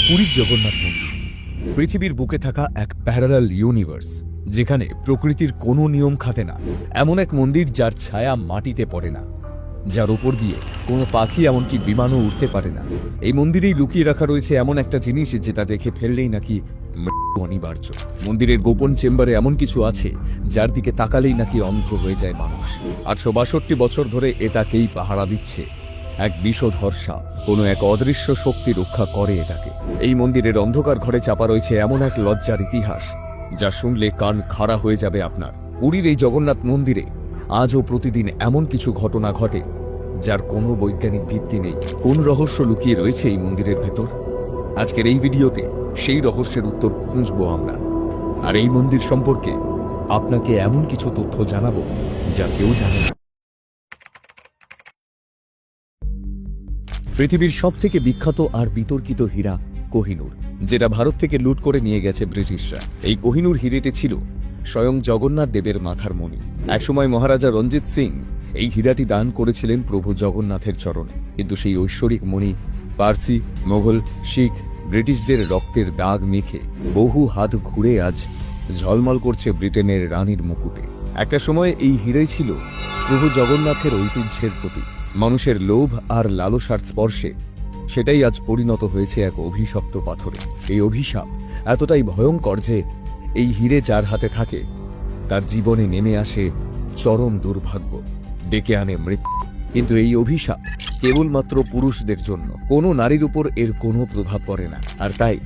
পুরীর জগন্নাথ মন্দির পৃথিবীর বুকে থাকা এক প্যারালাল ইউনিভার্স, যেখানে প্রকৃতির কোনো নিয়ম খাটে না। এমন এক মন্দির যার ছায়া মাটিতে পড়ে না, যার উপর দিয়ে কোনো পাখি এমনকি বিমানও উঠতে পারে না। এই মন্দিরেই লুকিয়ে রাখা রয়েছে এমন একটা জিনিস যেটা দেখে ফেললেই নাকি মৃত্যু অনিবার্য। মন্দিরের গোপন চেম্বারে এমন কিছু আছে যার দিকে তাকালেই নাকি অন্ধ হয়ে যায় মানুষ। 862 বছর ধরে এটাকেই পাহারা দিচ্ছে এক বিষধর সাপ। কোনো এক অদৃশ্য শক্তি রক্ষা করে এটাকে। এই মন্দিরের অন্ধকার ঘরে চাপা রয়েছে এমন এক লজ্জার ইতিহাস যা শুনলে কান খাড়া হয়ে যাবে আপনার। পুরীর এই জগন্নাথ মন্দিরে আজও প্রতিদিন এমন কিছু ঘটনা ঘটে যার কোনো বৈজ্ঞানিক ভিত্তি নেই। কোন রহস্য লুকিয়ে রয়েছে এই মন্দিরের ভেতর? আজকের এই ভিডিওতে সেই রহস্যের উত্তর খুঁজবো আমরা। আর এই মন্দির সম্পর্কে আপনাকে এমন কিছু তথ্য জানাবো যা কেউ জানে না। পৃথিবীর সবথেকে বিখ্যাত আর বিতর্কিত হীরা কোহিনূর, যেটা ভারত থেকে লুট করে নিয়ে গেছে ব্রিটিশরা। এই কোহিনূর হীরেটি ছিল স্বয়ং জগন্নাথ দেবের মাথার মণি। একসময় মহারাজা রঞ্জিত সিং এই হীরাটি দান করেছিলেন প্রভু জগন্নাথের চরণে। কিন্তু সেই ঐশ্বরিক মণি পার্সি, মোগল, শিখ, ব্রিটিশদের রক্তের দাগ মেখে বহু হাত ঘুরে আজ ঝলমল করছে ব্রিটেনের রানীর মুকুটে। একটা সময় এই হীরাই ছিল প্রভু জগন্নাথের ঐতিহ্যের প্রতীক। মানুষের লোভ আর লালসার স্পর্শে সেটাই আজ পরিণত হয়েছে এক অভিশপ্ত পাথরে। এই অভিশাপ এতটাই ভয়ঙ্কর যে এই হীরে যার হাতে থাকে তার জীবনে নেমে আসে চরম দুর্ভাগ্য, ডেকে আনে মৃত্যু। কিন্তু এই অভিশাপ কেবলমাত্র পুরুষদের জন্য, কোনো নারীর উপর এর কোনো প্রভাব পড়ে না। আর তাই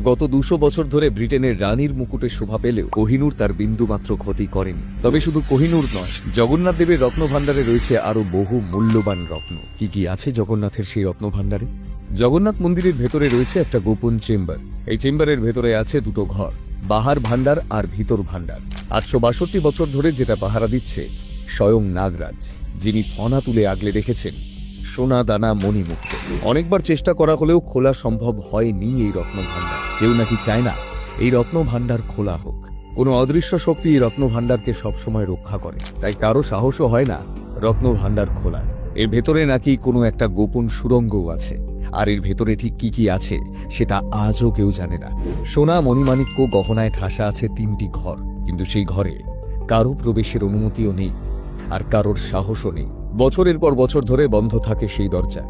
গত 200 বছর ধরে ব্রিটেনের রানীর মুকুটে শোভা পেলেও কোহিনূর তার বিন্দুমাত্র ক্ষতি করেনি। তবে শুধু কোহিনূর নয়, জগন্নাথ দেবের রত্নভাণ্ডারে রয়েছে আরো বহু মূল্যবান রত্ন। কি কি আছে জগন্নাথের সেই রত্নভাণ্ডারে? জগন্নাথ মন্দিরের ভেতরে রয়েছে একটা গোপন চেম্বার। এই চেম্বারের ভেতরে আছে দুটো ঘর, বাহার ভাণ্ডার আর ভিতর ভাণ্ডার। 862 বছর ধরে যেটা পাহারা দিচ্ছে স্বয়ং নাগরাজ, যিনি ফনা তুলে আগলে রেখেছেন সোনা দানা মণিমুক্ত। অনেকবার চেষ্টা করা হলেও খোলা সম্ভব হয়নি এই রত্নভাণ্ডার। কেউ নাকি চায় না এই রত্নভাণ্ডার খোলা হোক। কোনো অদৃশ্য শক্তি এই রত্নভাণ্ডারকে সবসময় রক্ষা করে, তাই কারো সাহসও হয় না রত্নভাণ্ডার খোলার। এর ভেতরে নাকি কোনো একটা গোপন সুড়ঙ্গও আছে, আর এর ভেতরে ঠিক কি কি আছে সেটা আজও কেউ জানে না। সোনা, মণিমাণিক্য, গহনায় ঠাসা আছে 3টি ঘর, কিন্তু সেই ঘরে কারো প্রবেশের অনুমতিও নেই আর কারোর সাহসও নেই। বছরের পর বছর ধরে বন্ধ থাকে সেই দরজা।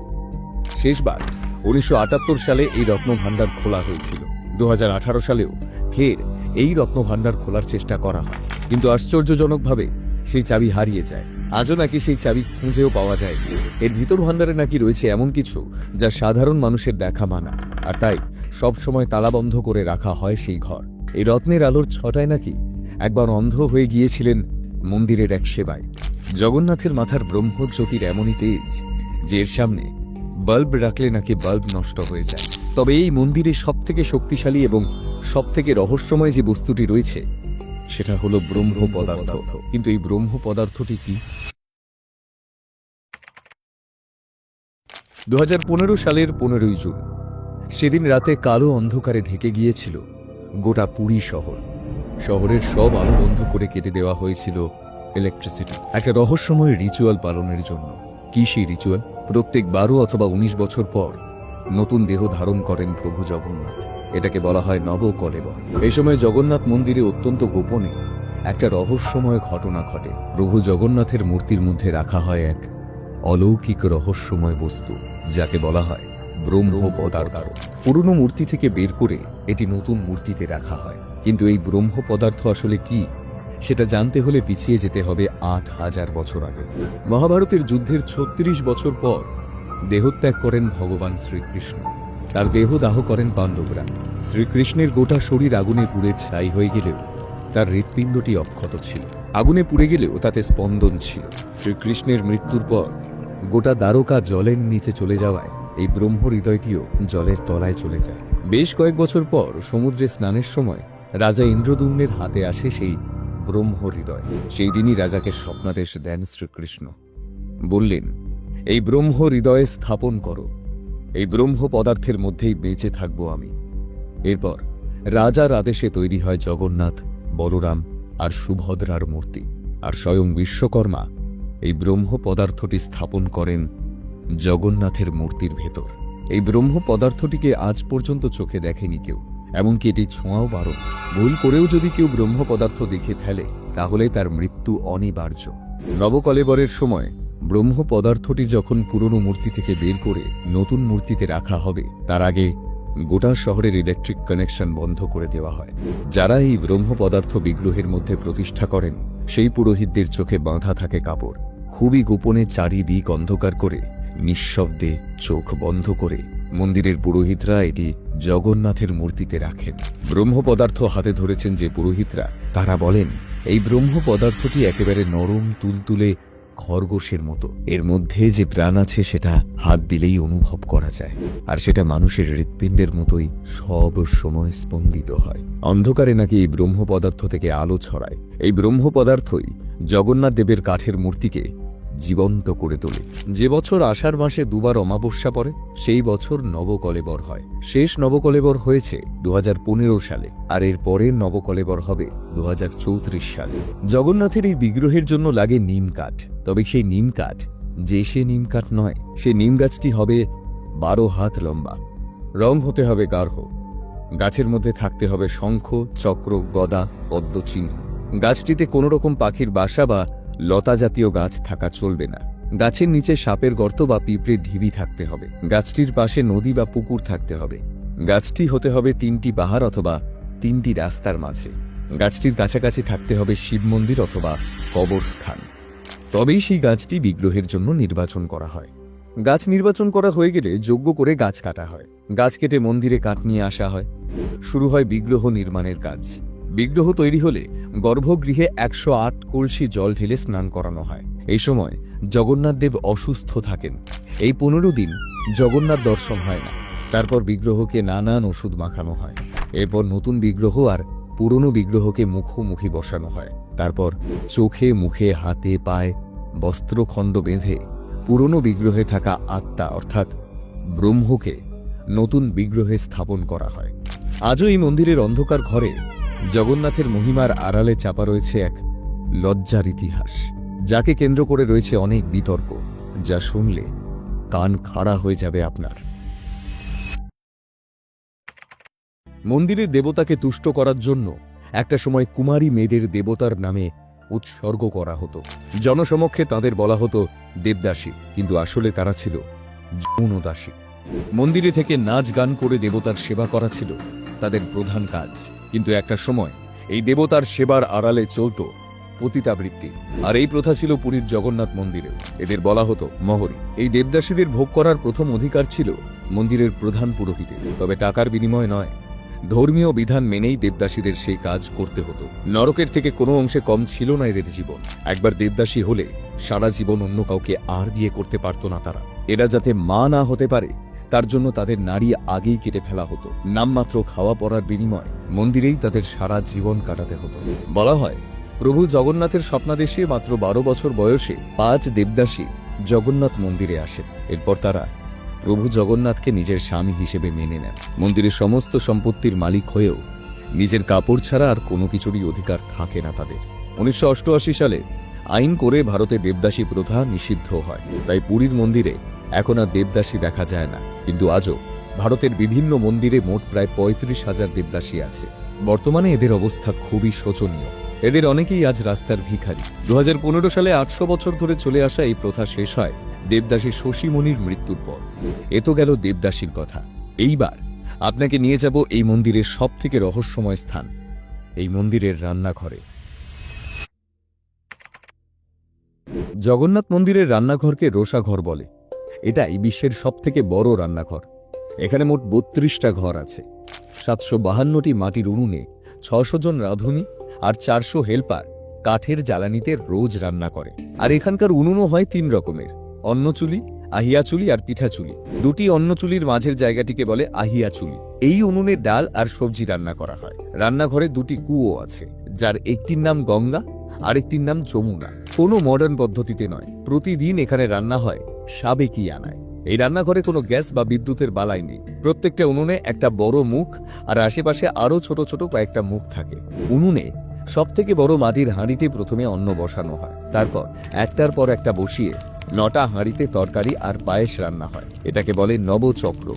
শেষবার 1978 সালে এই রত্নভাণ্ডার খোলা হয়েছিল। 2018 সালেও ফের এই রত্নভাণ্ডার খোলার চেষ্টা করা হয়, কিন্তু আশ্চর্যজনকভাবে সেই চাবি হারিয়ে যায়। আজও নাকি সেই চাবি খুঁজেও পাওয়া যায়। এর ভিতর ভাণ্ডারে নাকি রয়েছে এমন কিছু যা সাধারণ মানুষের দেখা মানা, আর তাই সবসময় তালাবন্ধ করে রাখা হয় সেই ঘর। এই রত্নের আলোর ছটায় নাকি একবার অন্ধ হয়ে গিয়েছিলেন মন্দিরের এক সেবায়। জগন্নাথের মাথার ব্রহ্মজ্যোতির এমনই তেজ যে এর সামনে বাল্ব রাখলে নাকি বাল্ব নষ্ট হয়ে যায়। তবে এই মন্দিরে সবথেকে শক্তিশালী এবং সবথেকে রহস্যময় যে বস্তুটি রয়েছে সেটা হলো ব্রহ্ম পদার্থ। কিন্তু এই ব্রহ্ম পদার্থটি কি? 2015 সালের 15ই জুন, সেদিন রাতে কালো অন্ধকারে ঢেকে গিয়েছিল গোটা পুরী শহর। শহরের সব আলো বন্ধ করে কেটে দেওয়া হয়েছিল ইলেকট্রিসিটি, একটা রহস্যময় রিচুয়াল পালনের জন্য। কি সেই রিচুয়াল? প্রত্যেক 12 অথবা 19 বছর পর নতুন দেহ ধারণ করেন প্রভু জগন্নাথ। এটাকে বলা হয় নবকলেবর। এই সময় জগন্নাথ মন্দিরে অত্যন্ত গোপনে একটা রহস্যময় ঘটনা ঘটে। প্রভু জগন্নাথের মূর্তির মধ্যে রাখা হয় এক অলৌকিক রহস্যময় বস্তু, যাকে বলা হয় ব্রহ্ম পদার্থ। পুরনো মূর্তি থেকে বের করে এটি নতুন মূর্তিতে রাখা হয়। কিন্তু এই ব্রহ্ম পদার্থ আসলে কি, সেটা জানতে হলে পিছিয়ে যেতে হবে 8000 বছর আগে। মহাভারতের যুদ্ধের 36 বছর পর দেহত্যাগ করেন ভগবান শ্রীকৃষ্ণ। তার দেহ দাহ করেন পাণ্ডবরা। শ্রীকৃষ্ণের গোটা শরীর আগুনে পুড়ে ছাই হয়ে গেলেও তার হৃৎপিণ্ডটি অক্ষত ছিল। আগুনে পুড়ে গেলেও তাতে স্পন্দন ছিল। শ্রীকৃষ্ণের মৃত্যুর পর গোটা দ্বারকা জলের নিচে চলে যাওয়ায় এই ব্রহ্ম হৃদয়টিও জলের তলায় চলে যায়। বেশ কয়েক বছর পর সমুদ্রে স্নানের সময় রাজা ইন্দ্রদ্যুম্নের হাতে আসে সেই ব্রহ্ম হৃদয়। সেই দিনই রাজাকে স্বপ্নাদেশ দেন শ্রীকৃষ্ণ। বললেন, এই ব্রহ্ম হৃদয়ে স্থাপন করো, এই ব্রহ্ম পদার্থের মধ্যেই বেঁচে থাকবো আমি। এরপর রাজার আদেশে তৈরি হয় জগন্নাথ, বলরাম আর সুভদ্রার মূর্তি। আর স্বয়ং বিশ্বকর্মা এই ব্রহ্ম পদার্থটি স্থাপন করেন জগন্নাথের মূর্তির ভেতর। এই ব্রহ্ম পদার্থটিকে আজ পর্যন্ত চোখে দেখেনি কেউ, এমনকি এটি ছোঁয়াও বারণ। ভুল করেও যদি কেউ ব্রহ্ম পদার্থ দেখে ফেলে তাহলে তার মৃত্যু অনিবার্য। নবকলেবরের সময় ব্রহ্ম পদার্থটি যখন পুরনো মূর্তি থেকে বের করে নতুন মূর্তিতে রাখা হবে, তার আগে গোটা শহরের ইলেকট্রিক কানেকশন বন্ধ করে দেওয়া হয়। যারা এই ব্রহ্ম পদার্থ বিগ্রহের মধ্যে প্রতিষ্ঠা করেন সেই পুরোহিতদের চোখে বাঁধা থাকে কাপড়। খুবই গোপনে চারিদিক অন্ধকার করে নিঃশব্দে চোখ বন্ধ করে মন্দিরের পুরোহিতরা এটি জগন্নাথের মূর্তিতে রাখেন। ব্রহ্ম পদার্থ হাতে ধরেছেন যে পুরোহিতরা, তারা বলেন এই ব্রহ্ম পদার্থটি একেবারে নরম তুলতুলে খরগোশের মতো। এর মধ্যে যে প্রাণ আছে সেটা হাত দিলেই অনুভব করা যায়, আর সেটা মানুষের হৃৎপিণ্ডের মতোই সব সময় স্পন্দিত হয়। অন্ধকারে নাকি এই ব্রহ্ম পদার্থ থেকে আলো ছড়ায়। এই ব্রহ্ম পদার্থই জগন্নাথ দেবের কাঠের মূর্তিকে জীবন্ত করে তোলে। যে বছর আষাঢ় মাসে দুবার অমাবস্যা পড়ে সেই বছর নবকলেবর হয়। শেষ নবকলেবর হয়েছে 2015 সালে, আর এর পরের নবকলেবর হবে 2034 সালে। জগন্নাথের এই বিগ্রহের জন্য লাগে নিম কাঠ, তবে সেই নিম কাঠ যে সে নিম কাঠ নয়। সেই নিম গাছটি হবে 12 হাত লম্বা, রং হতে হবে গাঢ়, গাছের মধ্যে থাকতে হবে শঙ্খ, চক্র, গদা, পদ্ম চিহ্ন। গাছটিতে কোনো রকম পাখির বাসা বা লতা জাতীয় গাছ থাকা চলবে না। গাছের নিচে সাপের গর্ত বা পিঁপড়ের ঢিবি থাকতে হবে। গাছটির পাশে নদী বা পুকুর থাকতে হবে। গাছটি হতে হবে 3টি পাহাড় অথবা 3টি রাস্তার মাঝে। গাছটির কাছাকাছি থাকতে হবে শিব মন্দির অথবা কবরস্থান। তবেই সেই গাছটি বিগ্রহের জন্য নির্বাচন করা হয়। গাছ নির্বাচন করা হয়ে গেলে যজ্ঞ করে গাছ কাটা হয়। গাছ কেটে মন্দিরে কাঠ নিয়ে আসা হয়। শুরু হয় বিগ্রহ নির্মাণের কাজ। বিগ্রহ তৈরি হলে গর্ভগৃহে 108 কলসি জল ঢেলে স্নান করানো হয়। এই সময় জগন্নাথ দেব অসুস্থ থাকেন। এই 15 দিন জগন্নাথ দর্শন হয় না। তারপর বিগ্রহকে নানান ওষুধ মাখানো হয়। এরপর নতুন বিগ্রহ আর পুরনো বিগ্রহকে মুখোমুখি বসানো হয়। তারপর চোখে, মুখে, হাতে, পায়ে বস্ত্রখণ্ড বেঁধে পুরনো বিগ্রহে থাকা আত্মা অর্থাৎ ব্রহ্মকে নতুন বিগ্রহে স্থাপন করা হয়। আজও এই মন্দিরের অন্ধকার ঘরে জগন্নাথের মহিমার আড়ালে চাপা রয়েছে এক লজ্জার ইতিহাস, যাকে কেন্দ্র করে রয়েছে অনেক বিতর্ক, যা শুনলে কান খাড়া হয়ে যাবে আপনার। মন্দিরের দেবতাকে তুষ্ট করার জন্য একটা সময় কুমারী মেয়েদের দেবতার নামে উৎসর্গ করা হতো। জনসমক্ষে তাদের বলা হতো দেবদাসী, কিন্তু আসলে তারা ছিল যৌনদাসী। মন্দিরে থেকে নাচ গান করে দেবতার সেবা করা ছিল তাদের প্রধান কাজ। কিন্তু একটা সময় এই দেবতার সেবার আড়ালে চলত পতিতাবৃত্তি, আর এই প্রথা ছিল পুরীর জগন্নাথ মন্দিরেও। এদের বলা হতো মহরী। এই দেবদাসীদের ভোগ করার প্রথম অধিকার ছিল মন্দিরের প্রধান পুরোহিতের, তবে টাকার বিনিময় নয়। ধর্মীয় বিধান মেনেই দেবদাসীদের সেই কাজ করতে হতো। নরকের থেকে কোনো অংশে কম ছিল না এদের জীবন। একবার দেবদাসী হলে সারা জীবন অন্য কাউকে আর বিয়ে করতে পারত না তারা। এরা যাতে মা না হতে পারে তার জন্য তাদের নারী আগেই কেটে ফেলা হতো। নামমাত্র খাওয়া পড়ার বিনিময় মন্দিরেই তাদের সারা জীবন কাটাতে হতো। বলা হয় প্রভু জগন্নাথের স্বপ্নাদেশে মাত্র 12 বছর বয়সে 5 দেবদাসী জগন্নাথ মন্দিরে আসেন। এরপর তারা প্রভু জগন্নাথকে নিজের স্বামী হিসেবে মেনে নেন। মন্দিরের সমস্ত সম্পত্তির মালিক হয়েও নিজের কাপড় ছাড়া আর কোনো কিছুরই অধিকার থাকে না তাদের। 1988 সালে আইন করে ভারতে দেবদাসী প্রথা নিষিদ্ধ হয়। তাই পুরীর মন্দিরে এখন আর দেবদাসী দেখা যায় না। কিন্তু আজও ভারতের বিভিন্ন মন্দিরে মোট প্রায় 35,000 দেবদাসী আছে। বর্তমানে এদের অবস্থা খুবই শোচনীয়। এদের অনেকেই আজ রাস্তার ভিখারি। 2015 সালে 800 বছর ধরে চলে আসা এই প্রথা শেষ হয় দেবদাসী শশীমণির মৃত্যুর পর। এ তো গেল দেবদাসীর কথা। এইবার আপনাকে নিয়ে যাব এই মন্দিরের সবথেকে রহস্যময় স্থান, এই মন্দিরের রান্নাঘরে। জগন্নাথ মন্দিরের রান্নাঘরকে রোষাঘর বলে। এটাই বিশ্বের সবথেকে বড় রান্নাঘর। এখানে মোট 32টা ঘর আছে। 752টি মাটির উনুনে 600 জন রাঁধুনি আর 400 হেল্পার কাঠের জ্বালানিতে রোজ রান্না করে। আর এখানকার উনুনও হয় 3 রকমের, অন্নচুলি, আহিয়াচুলি আর পিঠাচুলি। 2টি অন্নচুলির মাঝের জায়গাটিকে বলে আহিয়াচুলি। এই উনুনে ডাল আর সবজি রান্না করা হয়। রান্নাঘরে 2টি কুয়ো আছে, যার একটির নাম গঙ্গা আর একটির নাম যমুনা। কোনো মডার্ন পদ্ধতিতে নয়, প্রতিদিন এখানে রান্না হয় সাবেকি আনায়। এই রান্নাঘরে কোনো গ্যাস বা বিদ্যুতের বালাই নেই। প্রত্যেকটা উনুনে একটা বড় মুখ আর আশেপাশে আরো ছোট ছোট কয়েকটা মুখ থাকে। উনুনে সবথেকে বড় মাটির হাঁড়িতে প্রথমে অন্ন বসানো হয়, তারপর একটার পর একটা বসিয়ে 9টা হাঁড়িতে তরকারি আর পায়েস রান্না হয়। এটাকে বলে নবচক্র।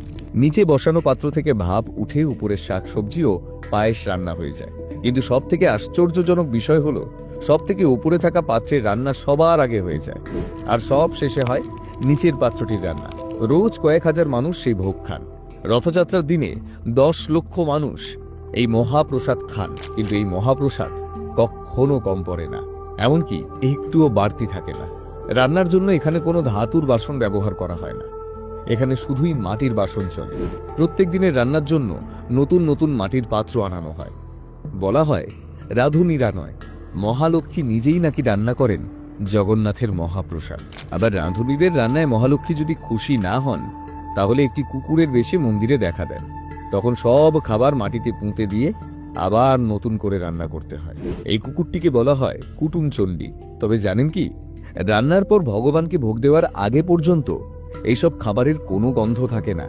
নিচে বসানো পাত্র থেকে ভাপ উঠে উপরের শাকসবজি ও পায়েস রান্না হয়ে যায়। কিন্তু সব থেকে আশ্চর্যজনক বিষয় হলো, সব থেকে উপরে থাকা পাত্রের রান্না সবার আগে হয়ে যায়, আর সব শেষে হয় নিচের পাত্রটির রান্না। রোজ কয়েক হাজার মানুষ সেই ভোগ খান। রথযাত্রার দিনে 10 লক্ষ মানুষ এই মহাপ্রসাদ খান, কিন্তু এই মহাপ্রসাদ কখনো কম পড়ে না, এমনকি একটুও বাড়তি থাকে না। রান্নার জন্য এখানে কোনো ধাতুর বাসন ব্যবহার করা হয় না, এখানে শুধুই মাটির বাসন চলে। প্রত্যেক দিনের রান্নার জন্য নতুন নতুন মাটির পাত্র আনানো হয়। বলা হয় রাঁধুনিরা নয়, মহালক্ষ্মী নিজেই নাকি রান্না করেন জগন্নাথের মহাপ্রসাদ। আবার রাঁধুনিদের রান্নায় মহালক্ষ্মী যদি খুশি না হন, তাহলে একটি কুকুরের বেশে মন্দিরে দেখা দেন। তখন সব খাবার মাটিতে পুঁতে দিয়ে আবার নতুন করে রান্না করতে হয়। এই কুকুরটিকে বলা হয় কুটুম চণ্ডী। তবে জানেন কি, রান্নার পর ভগবানকে ভোগ দেওয়ার আগে পর্যন্ত এইসব খাবারের কোনো গন্ধ থাকে না,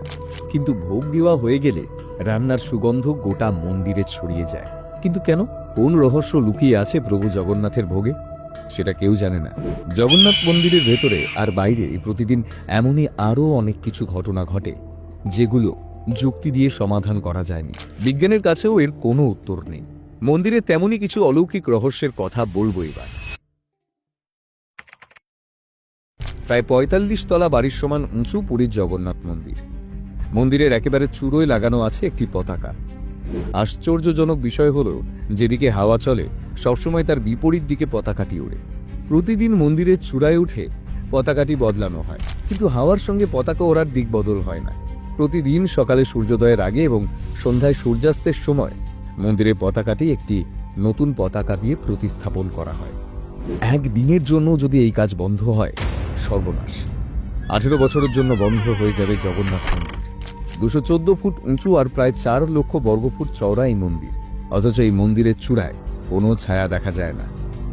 কিন্তু ভোগ দেওয়া হয়ে গেলে রান্নার সুগন্ধ গোটা মন্দিরে ছড়িয়ে যায়। কিন্তু কেন? কোন রহস্য লুকিয়ে আছে প্রভু জগন্নাথের ভোগে, সেটা কেউ জানে না। জগন্নাথ মন্দিরের ভেতরে আর বাইরে প্রতিদিন এমনই আরও অনেক কিছু ঘটনা ঘটে, যেগুলো যুক্তি দিয়ে সমাধান করা যায়নি। বিজ্ঞানের কাছেও এর কোনো উত্তর নেই। মন্দিরে তেমনই কিছু অলৌকিক রহস্যের কথা বলবো এবার। প্রায় 45 তলা বাড়ির সমান উঁচু পুরীর জগন্নাথ মন্দির। মন্দিরের একেবারে চূড়োয় লাগানো আছে একটি পতাকা। আশ্চর্যজনক বিষয় হলো, যেদিকে হাওয়া চলে সবসময় তার বিপরীত দিকে পতাকাটি ওড়ে। প্রতিদিন মন্দিরের চূড়ায় উঠে পতাকাটি বদলানো হয়, কিন্তু হাওয়ার সঙ্গে পতাকা ওড়ার দিক বদল হয় না। প্রতিদিন সকালে সূর্যোদয়ের আগে এবং সন্ধ্যায় সূর্যাস্তের সময় মন্দিরের পতাকাটি একটি নতুন পতাকা দিয়ে প্রতিস্থাপন করা হয়। একদিনের জন্য যদি এই কাজ বন্ধ হয়, সর্বনাশ। 18 বছরের জন্য বন্ধ হয়ে যাবে জগন্নাথ মন্দির। 214 ফুট উঁচু আর প্রায় 4 লক্ষ বর্গফুট চওড়া এই মন্দির, অথচ এই মন্দিরের চূড়ায় কোনো ছায়া দেখা যায় না,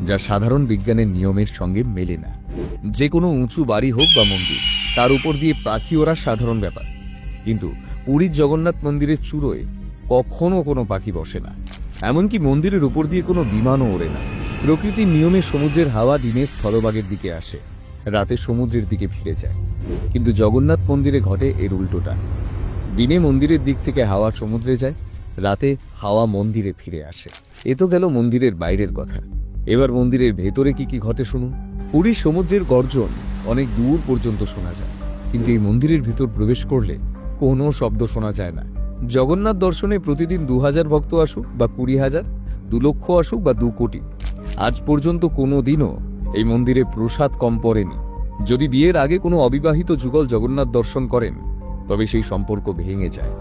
যা সাধারণ বিজ্ঞানের নিয়মের সঙ্গে মেলে না। যে কোনো উঁচু বাড়ি হোক বা মন্দির, তার উপর দিয়ে পাখি ওড়া সাধারণ ব্যাপার, কিন্তু পুরীর জগন্নাথ মন্দিরের চূড়োয় কখনো কোনো পাখি বসে না, এমনকি মন্দিরের উপর দিয়ে কোনো বিমানও ওড়ে না। প্রকৃতির নিয়মে সমুদ্রের হাওয়া দিনে স্থলভাগের দিকে আসে, রাতে সমুদ্রের দিকে ফিরে যায়, কিন্তু জগন্নাথ মন্দিরে ঘটে এর উল্টোটা। দিনে মন্দিরের দিক থেকে হাওয়া সমুদ্রে যায়, রাতে হাওয়া মন্দিরে ফিরে আসে। এ তো গেল মন্দিরের বাইরের কথা। এবার মন্দিরের ভেতরে কি কি ঘটে শুনুন। পুরীর সমুদ্রের গর্জন অনেক দূর পর্যন্ত শোনা যায়, কিন্তু এই মন্দিরের ভিতর প্রবেশ করলে কোনো শব্দ শোনা যায় না। জগন্নাথ দর্শনে প্রতিদিন 2000 ভক্ত আসুক বা 20,000, 2 লক্ষ আসুক বা 2 কোটি, আজ পর্যন্ত কোনো দিনও এই মন্দিরে প্রসাদ কম পড়েনি। যদি বিয়ের আগে কোনো অবিবাহিত যুগল জগন্নাথ দর্শন করেন, তবে সেই সম্পর্ক ভেঙে যায়,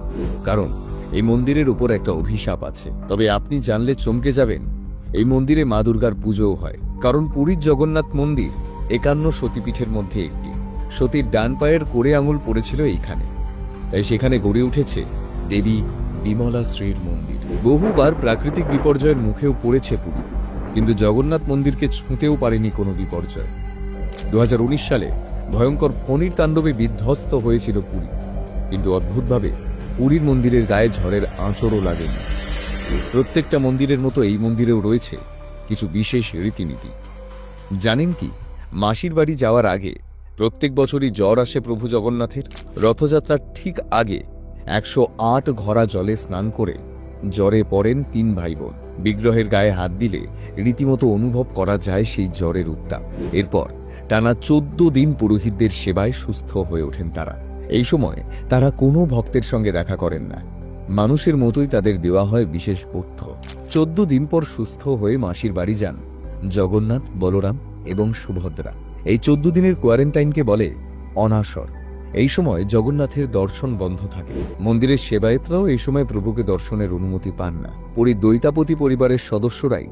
কারণ এই মন্দিরের উপর একটা অভিশাপ আছে। তবে আপনি জানলে চমকে যাবেন, এই মন্দিরে মা দুর্গার পুজোও হয়, কারণ পুরীর জগন্নাথ মন্দির 51 সতীপীঠের মধ্যে একটি। সতীর ডান পায়ের কোড়ে আঙুল পড়েছিল এইখানে, তাই সেখানে গড়ে উঠেছে দেবী বিমলা শ্রীর মন্দির। বহুবার প্রাকৃতিক বিপর্যয়ের মুখেও পড়েছে পুরী, কিন্তু জগন্নাথ মন্দিরকে ছুঁতেও পারেনি কোনো বিপর্যয়। 2019 সালে ভয়ঙ্কর ফণীর তাণ্ডবে বিধ্বস্ত হয়েছিল পুরী, কিন্তু অদ্ভুতভাবে পুরীর মন্দিরের গায়ে ঝড়ের আঁচড়ও লাগেনি। প্রত্যেকটা মন্দিরের মতো এই মন্দিরেও রয়েছে কিছু বিশেষ রীতিনীতি। জানেন কি, মাসির বাড়ি যাওয়ার আগে প্রত্যেক বছরই জ্বর আসে প্রভু জগন্নাথের। রথযাত্রার ঠিক আগে 108 ঘড়া জলে স্নান করে জ্বরে পড়েন 3 ভাই বোন। বিগ্রহের গায়ে হাত দিলে রীতিমতো অনুভব করা যায় সেই জ্বরের উত্তাপ। এরপর টানা 14 দিন পুরোহিতদের সেবায় সুস্থ হয়ে ওঠেন তারা। এই সময় তারা কোনো ভক্তের সঙ্গে দেখা করেন না, মানুষের মতোই তাদের দেওয়া হয় বিশেষ পথ্য। 14 দিন পর সুস্থ হয়ে মাসির বাড়ি যান জগন্নাথ, বলরাম এবং সুভদ্রা। এই 14 দিনের কোয়ারেন্টাইনকে বলে অনাসর। এই সময় জগন্নাথের দর্শন বন্ধ থাকে। মন্দিরের সেবায়েতরাও এই সময় প্রভুকে দর্শনের অনুমতি পান না। পুরীর দৈতাপতি পরিবারের সদস্যরাই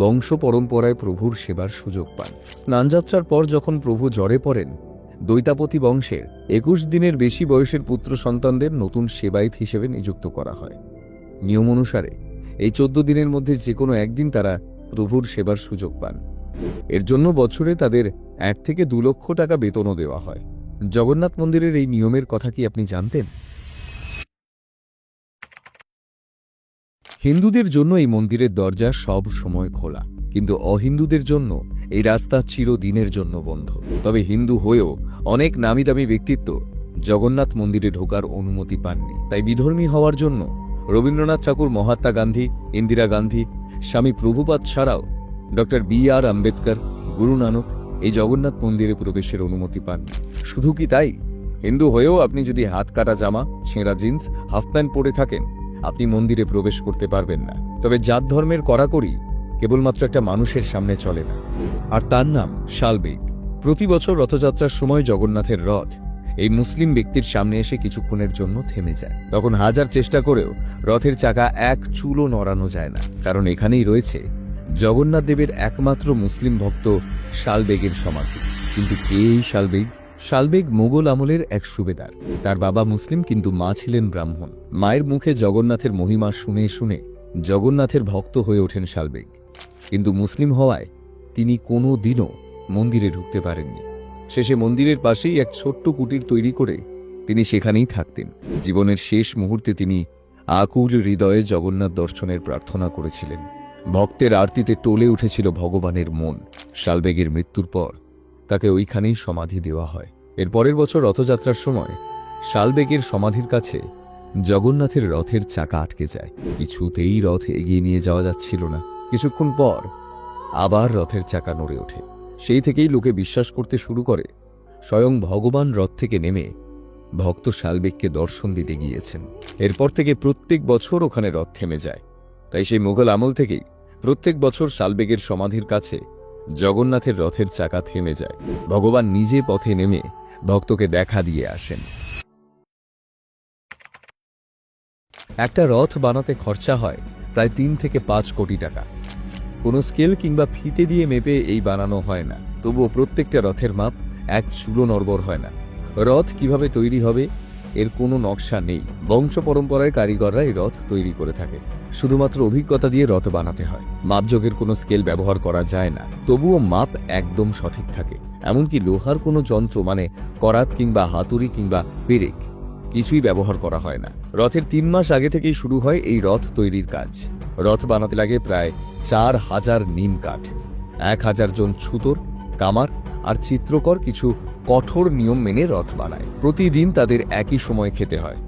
বংশ পরম্পরায় প্রভুর সেবার সুযোগ পান। স্নানযাত্রার পর যখন প্রভু জ্বরে পড়েন, দৈতাপতি বংশের 21 দিনের বেশি বয়সের পুত্র সন্তানদের নতুন সেবায়েত হিসেবে নিযুক্ত করা হয়। নিয়ম অনুসারে এই 14 দিনের মধ্যে যে কোনো একদিন তারা প্রভুর সেবার সুযোগ পান। এর জন্য বছরে তাদের 1 থেকে 2 লক্ষ টাকা বেতনও দেওয়া হয়। জগন্নাথ মন্দিরের এই নিয়মের কথা কি আপনি জানতেন? হিন্দুদের জন্য এই মন্দিরের দরজা সব সময় খোলা, কিন্তু অহিন্দুদের জন্য এই রাস্তা চিরদিনের জন্য বন্ধ। তবে হিন্দু হয়েও অনেক নামি দামি ব্যক্তিত্ব জগন্নাথ মন্দিরে ঢোকার অনুমতি পাননি। তাই বিধর্মী হওয়ার জন্য রবীন্দ্রনাথ ঠাকুর, মহাত্মা গান্ধী, ইন্দিরা গান্ধী, স্বামী প্রভুপাদ ছাড়াও ডক্টর বি.আর. আম্বেদকর, গুরু নানক এই জগন্নাথ মন্দিরে প্রবেশের অনুমতি পাননি। শুধু কি তাই, হিন্দু হয়েও আপনি যদি হাত কাটা জামা, ছেঁড়া জিন্স, হাফ প্যান্ট পরে থাকেন, আপনি মন্দিরে প্রবেশ করতে পারবেন না। তবে জাত ধর্মের কড়াকড়ি কেবলমাত্র একটা মানুষের সামনে চলে না, আর তার নাম শালবেগ। প্রতি বছর রথযাত্রার সময় জগন্নাথের রথ এই মুসলিম ব্যক্তির সামনে এসে কিছুক্ষণের জন্য থেমে যায়। তখন হাজার চেষ্টা করেও রথের চাকা এক চুলও নড়ানো যায় না, কারণ এখানেই রয়েছে জগন্নাথ দেবের একমাত্র মুসলিম ভক্ত শালবেগের সমাধি। কিন্তু কে এই শালবেগ? শালবেগ মোগল আমলের এক সুবেদার। তার বাবা মুসলিম, কিন্তু মা ছিলেন ব্রাহ্মণ। মায়ের মুখে জগন্নাথের মহিমা শুনে শুনে জগন্নাথের ভক্ত হয়ে ওঠেন শালবেগ। কিন্তু মুসলিম হওয়ায় তিনি কোনো দিনও মন্দিরে ঢুকতে পারেননি। শেষে মন্দিরের পাশেই এক ছোট্ট কুটির তৈরি করে তিনি সেখানেই থাকতেন। জীবনের শেষ মুহূর্তে তিনি আকুল হৃদয়ে জগন্নাথ দর্শনের প্রার্থনা করেছিলেন। ভক্তের আরতিতে টলে উঠেছিল ভগবানের মন। শালবেগের মৃত্যুর পর তাকে ওইখানেই সমাধি দেওয়া হয়। এর পরের বছর রথযাত্রার সময় শালবেগের সমাধির কাছে জগন্নাথের রথের চাকা আটকে যায়। কিছুতেই রথ এগিয়ে নিয়ে যাওয়া যাচ্ছিল না। কিছুক্ষণ পর আবার রথের চাকা নড়ে ওঠে। সেই থেকেই লোকে বিশ্বাস করতে শুরু করে স্বয়ং ভগবান রথ থেকে নেমে ভক্ত শালবেগকে দর্শন দিতে গিয়েছেন। এরপর থেকে প্রত্যেক বছর ওখানে রথ থেমে যায়। তাই সেই মোগল আমল থেকেই প্রত্যেক বছর শালবেগের সমাধির কাছে জগন্নাথের রথের চাকা থেমে যায়। ভগবান নিজে পথে নেমে ভক্তকে দেখা দিয়ে আসেন। একটা রথ বানাতে খরচা হয় প্রায় 3 থেকে 5 কোটি টাকা। কোনো স্কেল কিংবা ফিতে দিয়ে মেপে এই বানানো হয় না। তবুও প্রত্যেকটা রথের মাপ এক চুলো নড়বড় হয় না। রথ কিভাবে তৈরি হবে এর কোনো নকশা নেই। বংশ পরম্পরায় কারিগররা এই রথ তৈরি করে থাকে। শুধুমাত্র অভিজ্ঞতা দিয়ে রথ বানাতে হয়। মাপযোগের কোনো স্কেল ব্যবহার করা যায় না। তবুও মাপ একদম সঠিক থাকে। এমনকি লোহার কোনো যন্ত্র মানে করাত কিংবা হাতুড়ি কিংবা পেরেক কিছুই ব্যবহার করা হয় না। রথের 3 মাস আগে থেকেই শুরু হয় এই রথ তৈরির কাজ। রথ বানাতে লাগে প্রায় 4000 নিম কাঠ, 1000 জন ছুতোর, কামার আর চিত্রকর কিছু কঠোর নিয়ম মেনে রথ বানায়। প্রতিদিন তাদের একই সময় খেতে হয়,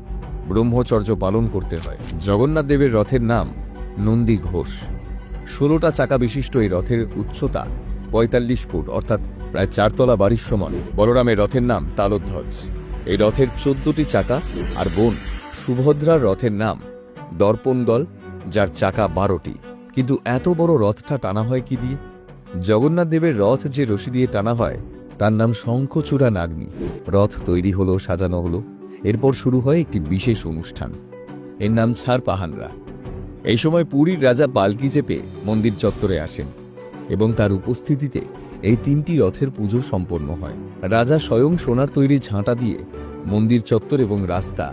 ব্রহ্মচর্য পালন করতে হয়। জগন্নাথ দেবের রথের নাম নন্দী ঘোষ। 16টা চাকা বিশিষ্ট এই রথের উচ্চতা 45 ফুট, অর্থাৎ প্রায় 4 তলা বাড়ির সমান। বলরামের রথের নাম তালধ্বজ। এই রথের 14টি চাকা। আর বোন সুভদ্রার রথের নাম দর্পণদল, যার চাকা 12টি। কিন্তু এত বড় রথটা টানা হয় কি দিয়ে? জগন্নাথ দেবের রথ যে রশি দিয়ে টানা হয় তার নাম শঙ্খচূড়া নাগনি। রথ তৈরি হলো, সাজানো হলো। এরপর শুরু হয় একটি বিশেষ অনুষ্ঠান। এর নাম ছাড় পাহানরা। এই সময় পুরীর রাজা পালকি চেপে মন্দির চত্বরে আসেন এবং তার উপস্থিতিতে এই 3টি রথের পুজো সম্পন্ন হয়। রাজা স্বয়ং সোনার তৈরি ঝাঁটা দিয়ে মন্দির চত্বর এবং রাস্তা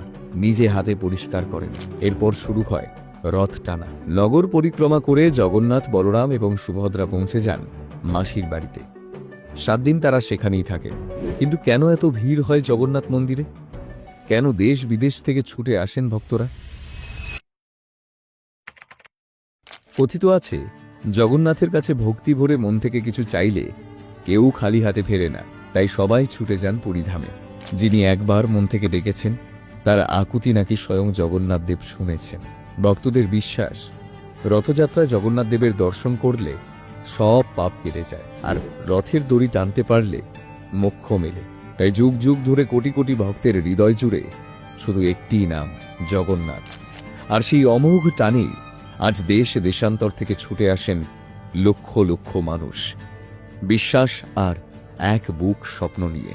নিজে হাতে পরিষ্কার করেন। এরপর শুরু হয় রথ টানা। নগর পরিক্রমা করে জগন্নাথ, বলরাম এবং সুভদ্রা পৌঁছে যান মাসির বাড়িতে। 7 দিন তারা সেখানেই থাকে। কিন্তু কেন এত ভিড় হয় জগন্নাথ মন্দিরে? কেন দেশ বিদেশ থেকে ছুটে আসেন ভক্তরা? কথিত আছে, জগন্নাথের কাছে ভক্তি ভরে মন থেকে কিছু চাইলে কেউ খালি হাতে ফেরে না। তাই সবাই ছুটে যান পুরীধামে। যিনি একবার মন থেকে ডেকেছেন তার আকুতি নাকি স্বয়ং জগন্নাথ দেব শুনেছেন। ভক্তদের বিশ্বাস, রথযাত্রায় জগন্নাথ দেবের দর্শন করলে সব পাপ কেটে যায়, আর রথের দড়ি টানতে পারলে মোক্ষ মেলে। তাই যুগ যুগ ধরে কোটি কোটি ভক্তের হৃদয় জুড়ে শুধু একটিই নাম, জগন্নাথ। আর সেই অমোঘ টানেই আজ দেশ দেশান্তর থেকে ছুটে আসেন লক্ষ লক্ষ মানুষ, বিশ্বাস আর এক বুক স্বপ্ন নিয়ে।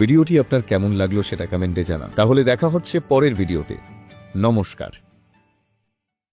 ভিডিওটি আপনার কেমন লাগলো সেটা কমেন্টে জানান। তাহলে দেখা হচ্ছে পরের ভিডিওতে। নমস্কার।